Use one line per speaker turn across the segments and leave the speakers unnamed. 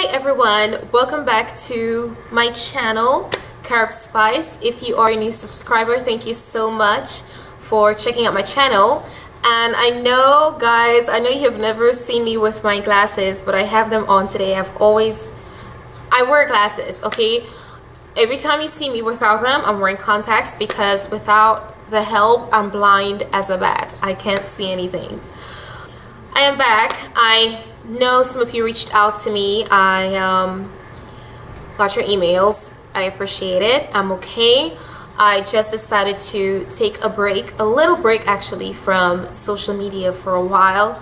everyone, welcome back to my channel, Carb Spice. If you are a new subscriber, thank you so much for checking out my channel. And I know, guys, I know you have never seen me with my glasses, but I have them on today. I wear glasses, okay? Every time you see me without them, I'm wearing contacts because without the help, I'm blind as a bat. I can't see anything. I am back. I know some of you reached out to me. I got your emails. I appreciate it. I'm okay. I just decided to take a break, a little break actually, from social media for a while.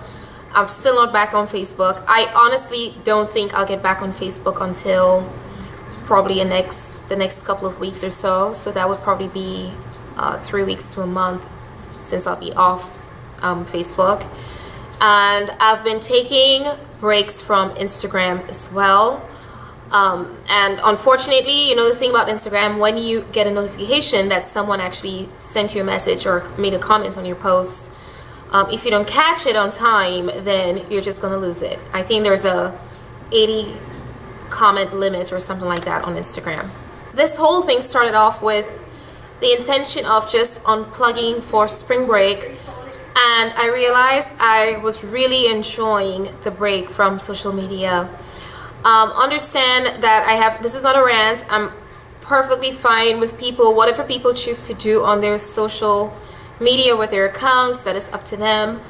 I'm still not back on Facebook. I honestly don't think I'll get back on Facebook until probably the next couple of weeks or so. So that would probably be 3 weeks to a month since I'll be off Facebook. And I've been taking breaks from Instagram as well. And unfortunately, you know, the thing about Instagram, when you get a notification that someone actually sent you a message or made a comment on your post, if you don't catch it on time, then you're just gonna lose it. I think there's a 80 comment limit or something like that on Instagram. This whole thing started off with the intention of just unplugging for spring break, and I realized I was really enjoying the break from social media. Understand that this is not a rant. I'm perfectly fine with people, whatever people choose to do on their social media with their accounts, that is up to them.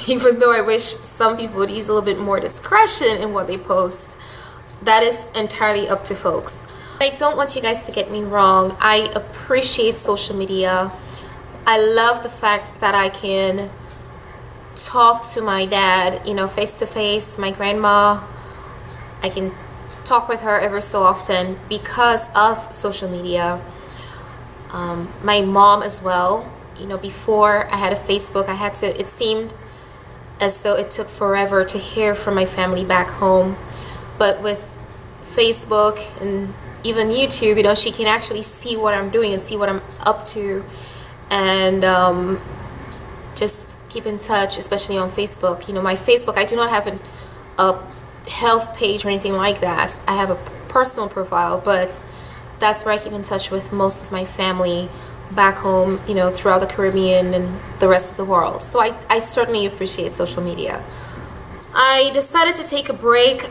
Even though I wish some people would use a little bit more discretion in what they post, that is entirely up to folks. I don't want you guys to get me wrong. I appreciate social media. I love the fact that I can talk to my dad, you know, face to face, my grandma. I can talk with her ever so often because of social media. My mom as well. You know, before I had a Facebook, it seemed as though it took forever to hear from my family back home. But with Facebook and even YouTube, you know, she can actually see what I'm doing and see what I'm up to, and just keep in touch, especially on Facebook. You know, my Facebook, I do not have a health page or anything like that. I have a personal profile, but that's where I keep in touch with most of my family back home, you know, throughout the Caribbean and the rest of the world. So I certainly appreciate social media. I decided to take a break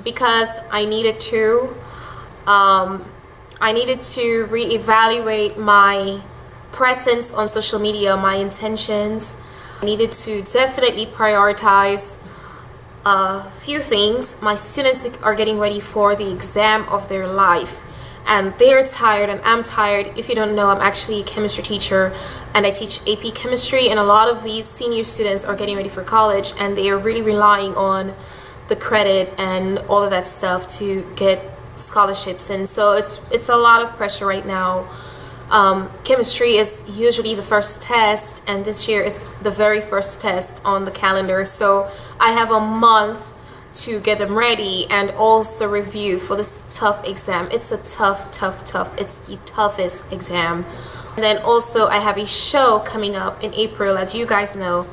because I needed to. I needed to reevaluate my presence on social media, my intentions. I needed to definitely prioritize a few things. My students are getting ready for the exam of their life, and they're tired and I'm tired. If you don't know, I'm actually a chemistry teacher and I teach AP chemistry, and a lot of these senior students are getting ready for college and they are really relying on the credit and all of that stuff to get scholarships. And so it's a lot of pressure right now. Chemistry is usually the first test, and this year is the very first test on the calendar, so I have a month to get them ready and also review for this tough exam. It's a tough, it's the toughest exam. And then also I have a show coming up in April, as you guys know,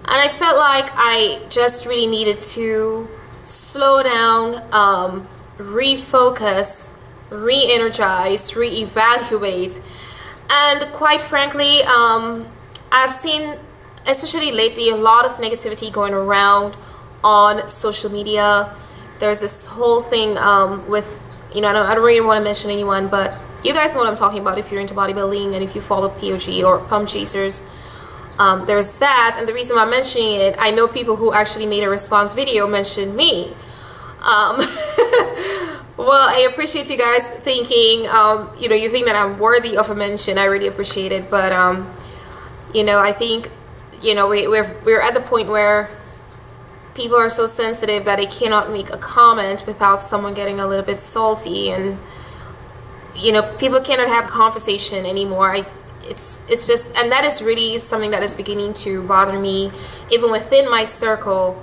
and I felt like I just really needed to slow down, refocus, re-energize, re-evaluate. And quite frankly, I've seen, especially lately, a lot of negativity going around on social media. There's this whole thing with, you know, I don't really want to mention anyone, but you guys know what I'm talking about if you're into bodybuilding and if you follow POG or Pump Chasers. There's that, and the reason why I'm mentioning it, I know people who actually made a response video mentioned me. Well, I appreciate you guys thinking, you know, you think that I'm worthy of a mention. I really appreciate it, but you know, I think, you know, we're at the point where people are so sensitive that they cannot make a comment without someone getting a little bit salty, and you know, people cannot have a conversation anymore. It's just, and that is really something that is beginning to bother me, even within my circle.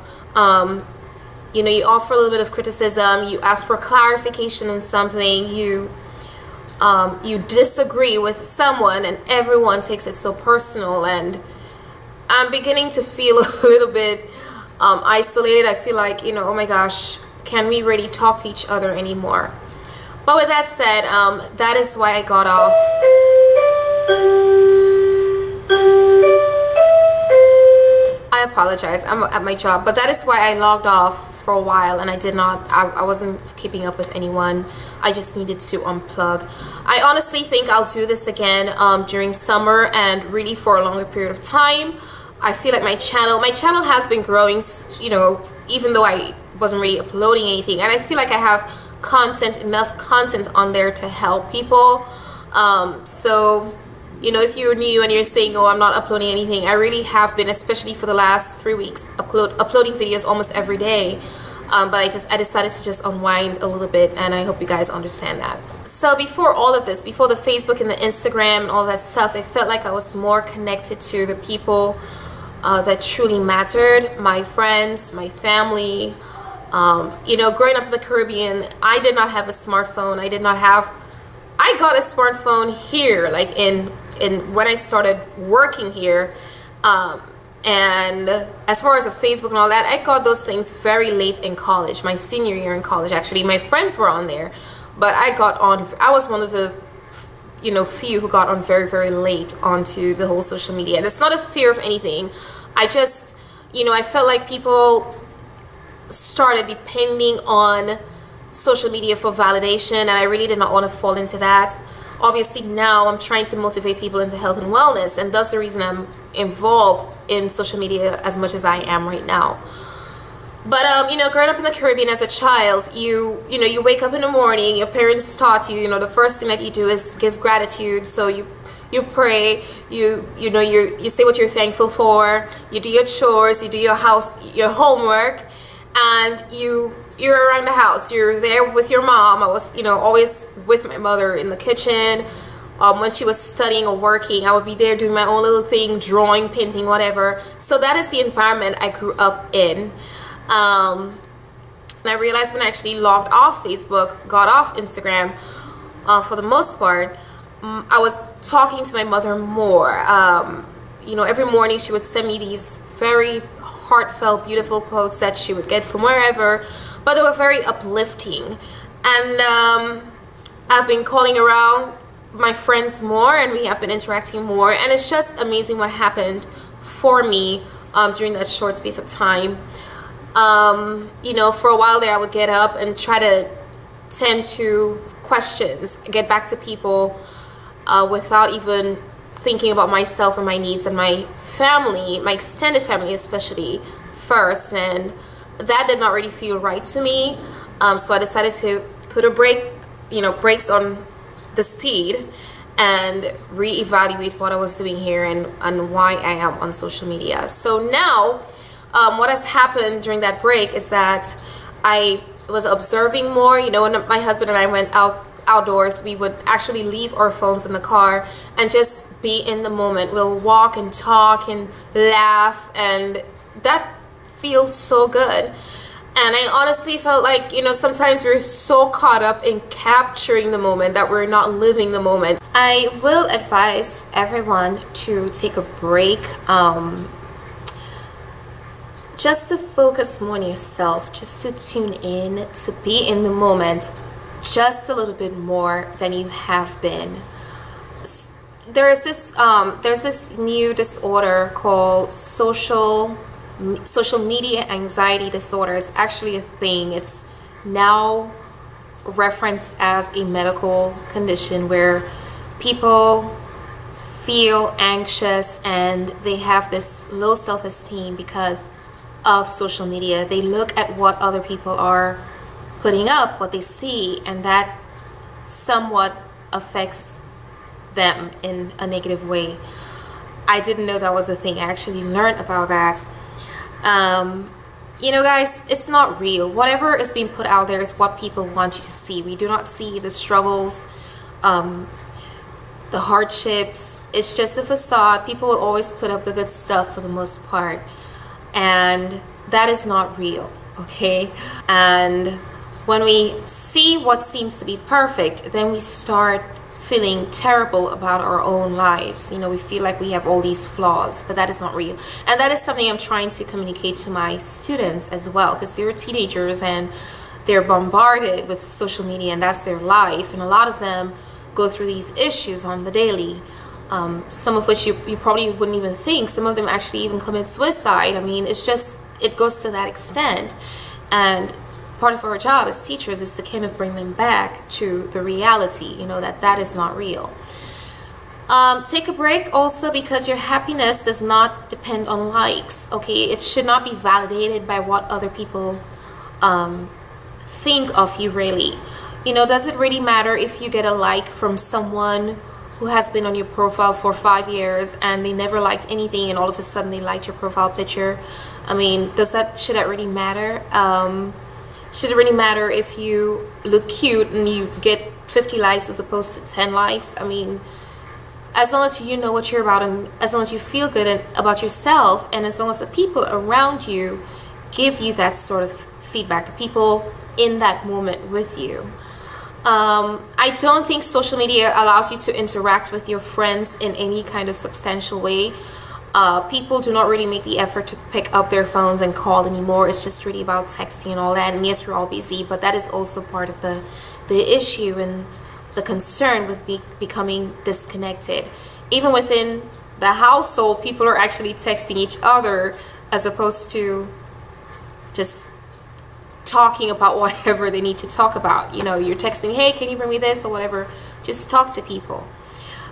You know, you offer a little bit of criticism, you ask for clarification on something, you disagree with someone, and everyone takes it so personal, and I'm beginning to feel a little bit isolated. I feel like, you know, oh my gosh, can we really talk to each other anymore? But with that said, that is why I got off. I apologize, I'm at my job, but that is why I logged off for a while, and I wasn't keeping up with anyone. I just needed to unplug. I honestly think I'll do this again during summer and really for a longer period of time. I feel like my channel has been growing, you know, even though I wasn't really uploading anything, and I feel like I have enough content on there to help people. So, you know, if you're new and you're saying, oh, I'm not uploading anything, I really have been, especially for the last 3 weeks, uploading videos almost every day. But I decided to just unwind a little bit, and I hope you guys understand that. So before all of this, before the Facebook and the Instagram and all that stuff, I felt like I was more connected to the people that truly mattered, my friends, my family. You know, growing up in the Caribbean, I did not have a smartphone. I got a smartphone here, like in when I started working here. And as far as a Facebook and all that, I got those things very late in college, my senior year in college. Actually, my friends were on there, but I was one of the, you know, few who got on very, very late onto the whole social media. And it's not a fear of anything. I just, you know, I felt like people started depending on social media for validation, and I really did not want to fall into that. Obviously now I'm trying to motivate people into health and wellness, and that's the reason I'm involved in social media as much as I am right now. But you know, growing up in the Caribbean as a child, you know, you wake up in the morning, your parents taught you, you know, the first thing that you do is give gratitude. So you pray, you know, you say what you're thankful for, you do your chores, you do your homework, and you're around the house. You're there with your mom. I was, you know, always with my mother in the kitchen. When she was studying or working, I would be there doing my own little thing, drawing, painting, whatever. So that is the environment I grew up in. And I realized when I actually logged off Facebook, got off Instagram, for the most part, I was talking to my mother more. You know, every morning she would send me these very heartfelt, beautiful quotes that she would get from wherever, but they were very uplifting. And I've been calling around my friends more, and we have been interacting more, and it's just amazing what happened for me during that short space of time. You know, for a while there, I would get up and try to tend to questions, get back to people without even thinking about myself and my needs and my family, my extended family especially, first, and that did not really feel right to me. So I decided to put a brakes on the speed and reevaluate what I was doing here and why I am on social media. So now, what has happened during that break is that I was observing more. You know, when my husband and I went outdoors, we would actually leave our phones in the car and just be in the moment. We'll walk and talk and laugh, and that feels so good. And I honestly felt like, you know, sometimes we're so caught up in capturing the moment that we're not living the moment. I will advise everyone to take a break, just to focus more on yourself, just to tune in, to be in the moment just a little bit more than you have been. There's this new disorder called social media anxiety disorder. It's actually a thing. It's now referenced as a medical condition where people feel anxious and they have this low self-esteem because of social media. They look at what other people are putting up, what they see, and that somewhat affects them in a negative way. I didn't know that was a thing. I actually learned about that. You know, guys, it's not real. Whatever is being put out there is what people want you to see. We do not see the struggles, the hardships. It's just a facade. People will always put up the good stuff for the most part, and that is not real, okay? And when we see what seems to be perfect, then we start feeling terrible about our own lives. You know, we feel like we have all these flaws, but that is not real. And that is something I'm trying to communicate to my students as well, because they're teenagers and they're bombarded with social media and that's their life, and a lot of them go through these issues on the daily, some of which you probably wouldn't even think. Some of them actually even commit suicide. I mean, it's just, it goes to that extent. And part of our job as teachers is to kind of bring them back to the reality, you know, that is not real. Take a break also, because your happiness does not depend on likes, okay? It should not be validated by what other people think of you, really. You know, does it really matter if you get a like from someone who has been on your profile for 5 years and they never liked anything and all of a sudden they liked your profile picture? I mean, should that really matter? Should it really matter if you look cute and you get 50 likes as opposed to 10 likes? I mean, as long as you know what you're about, and as long as you feel good about yourself, and as long as the people around you give you that sort of feedback, the people in that moment with you. I don't think social media allows you to interact with your friends in any kind of substantial way. People do not really make the effort to pick up their phones and call anymore. It's just really about texting and all that. And yes, we're all busy, but that is also part of the issue and the concern with becoming disconnected. Even within the household, people are actually texting each other as opposed to just talking about whatever they need to talk about. You know, you're texting, hey, can you bring me this or whatever. Just talk to people.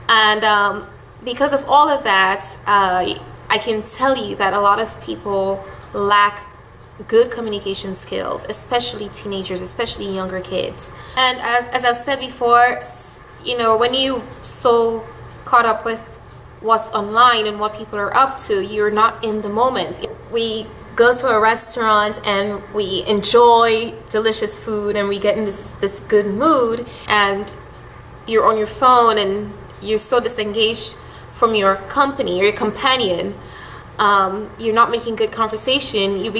And because of all of that, I can tell you that a lot of people lack good communication skills, especially teenagers, especially younger kids. And as I've said before, you know, when you so caught up with what's online and what people are up to, you're not in the moment. We go to a restaurant and we enjoy delicious food and we get in this good mood, and you're on your phone and you're so disengaged from your company or your companion. You're not making good conversation. You're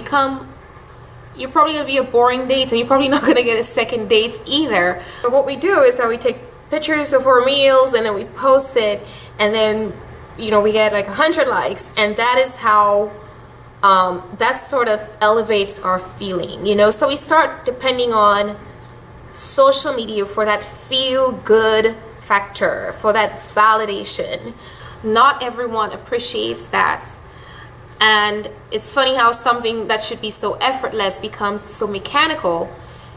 probably going to be a boring date, and you're probably not going to get a second date either. But what we do is that we take pictures of our meals and then we post it, and then, you know, we get like 100 likes, and that is how that sort of elevates our feeling, you know. So we start depending on social media for that feel-good factor, for that validation. Not everyone appreciates that. And it's funny how something that should be so effortless becomes so mechanical,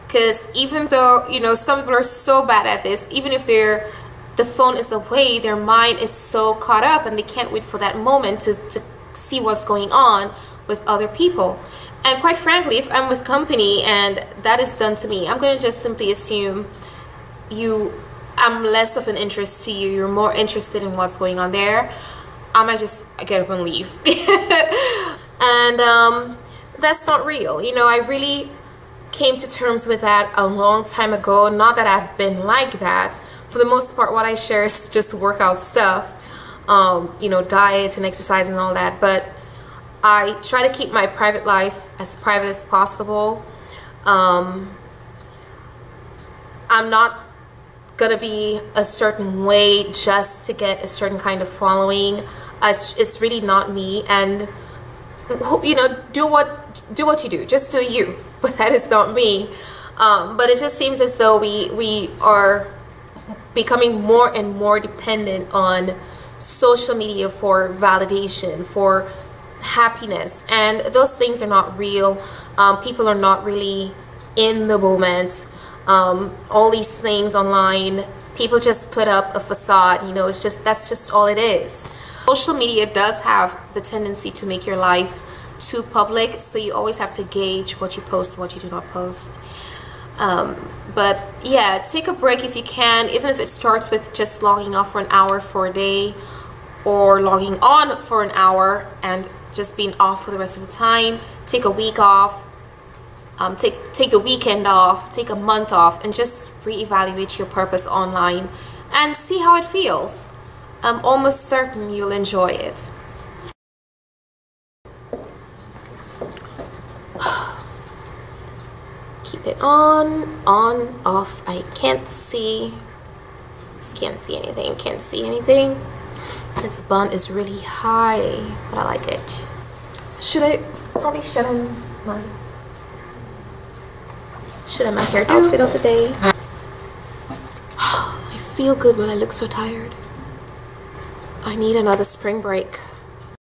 because even though, you know, some people are so bad at this, even if the phone is away, their mind is so caught up and they can't wait for that moment to see what's going on with other people. And quite frankly, if I'm with company and that is done to me, I'm going to just simply assume I'm less of an interest to you, you're more interested in what's going on there. I might just get up and leave. And that's not real. You know, I really came to terms with that a long time ago. Not that I've been like that. For the most part, what I share is just workout stuff, you know, diet and exercise and all that. But I try to keep my private life as private as possible. I'm not gonna be a certain way just to get a certain kind of following. It's really not me. And, you know, do what you do, just do you. But that is not me. But it just seems as though we are becoming more and more dependent on social media for validation, for happiness, and those things are not real. People are not really in the moment. All these things online, people just put up a facade, you know. It's just, that's just all it is. Social media does have the tendency to make your life too public, so you always have to gauge what you post and what you do not post. But yeah, take a break if you can, even if it starts with just logging off for an hour for a day, or logging on for an hour and just being off for the rest of the time. Take a week off, take the weekend off, take a month off, and just reevaluate your purpose online and see how it feels. I'm almost certain you'll enjoy it. Keep it on, off. I can't see. Just can't see anything. Can't see anything. This bun is really high, but I like it. Should I probably shut on my Should have my hair outfit of the day. I feel good, but I look so tired. I need another spring break.